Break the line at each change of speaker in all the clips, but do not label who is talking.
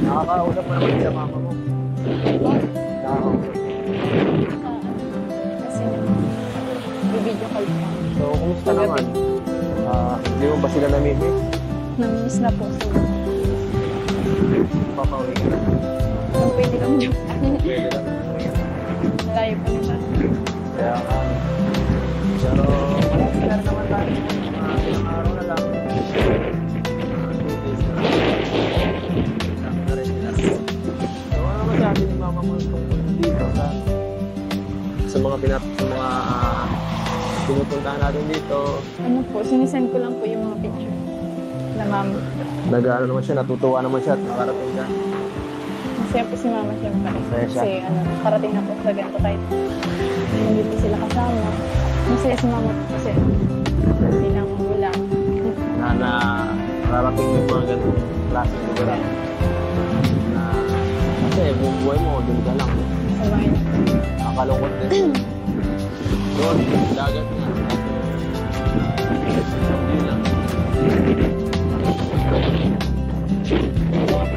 Nakakausap mo naman sa mama mo. Nakakausap.
Kasi i-video call pa.
So, kumusta naman? Hindi mo ba sila namimiss?
Namimiss na po sila.
Papauwi ka na.
Kung pwede lang dyan.
Pwede lang.
Malayo pa nila.
Kaya ka. Pero, malapit na rin naman tayo. Ilang araw na lang. 2 days na lang. Lang na rin nila. So, ano masabi ni mama mo tungkol dito sa mga pinupuntahan natin dito?
Ano po, sinisend ko lang po yung mga picture na mama.
Nag-ano naman siya, natutuwa naman siya at nakarating siya.
Masaya po si mama siyempre.
Masaya siya.
Kasi parating na po sa ganito kahit hindi po sila kasama. Masaya si mama po kasi hindi lang magulang.
Na nararating yung mga ganung klase ng lugar. Na kasi buong buhay mo, doon ka lang.
Sa bahay na.
Nakakalungkot din. Doon, dagat nga. Hindi lang.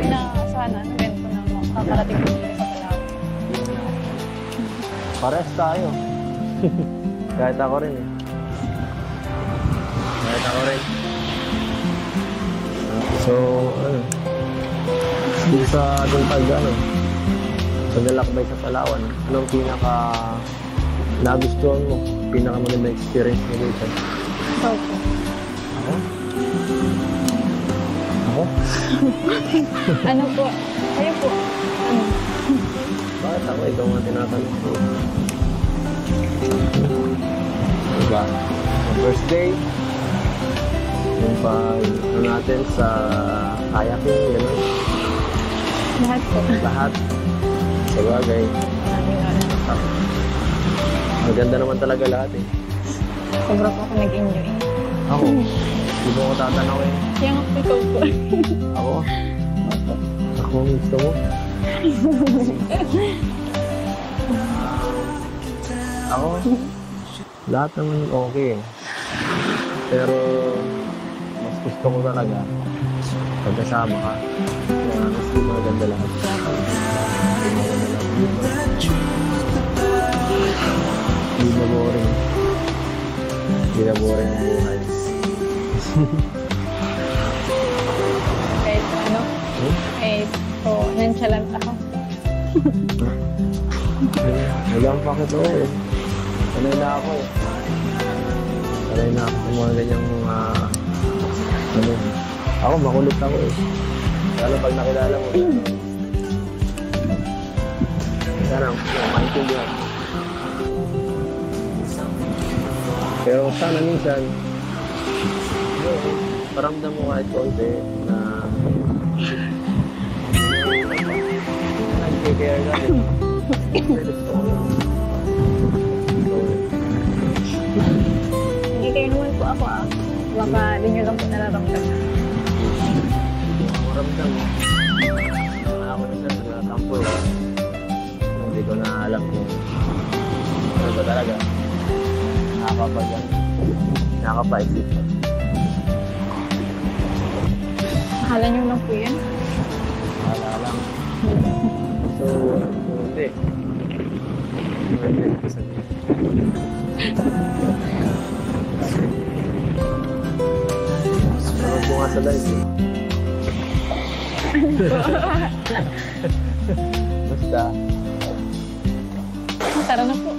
Na sana, ganito na makakarating po nila sa Palawan.
Pares tayo. Kahit ako rin eh. Kahit ako rin. So, dito sa ating paglalakbay sa Palawan, anong pinaka nagustuhan mo? Pinaka maganda experience mo dito?
Okay.
Ako? Ako?
Ano po? Kayo po? Ano?
Bakit ako? Ikaw nga tinatanong ko. Diba? First day, yung natin sa kayaking, gano'n.
Lahat po.
Lahat. Sa bagay. Maganda naman talaga lahat eh.
Sobra po ako nag-enjoy.
Ako, hindi mo ako tatanawin.
Kaya nga po ikaw po.
Ako? Ako ang gusto mo? Ako? Lahat naman okay. Pero, mas gusto ko talaga pagkasama ka. Kaya mas di maganda lahat. Hindi na boring. Hindi na boring ang buhay.
Kahit ano, nonchalant ako.
Walang bakit ako eh. Sanay na ako eh. Sanay na ako sa mga ganyang ako makulit ako eh. Lalo pag nakilala mo. Sana, maintindihan. Pero sana minsan, paramdam mo kahit konti na nag-care ka rin.
Hindi kayo naman po ako Baka di nyo lang po nararamdaman.
Maramdam mo. Ako na siya sa kampo eh. Hindi ko na alam kung ano ba talaga. Nakakapaisip.
Akala nyo lang po yan?
Akala lang. So, hindi. Hindi. Ano po nga sa live eh. Basta.
Tara na po.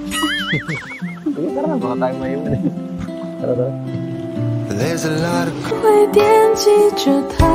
Sige, tara na. Baka tayo mayroon eh. Tara.
There's a lot of 会惦记着他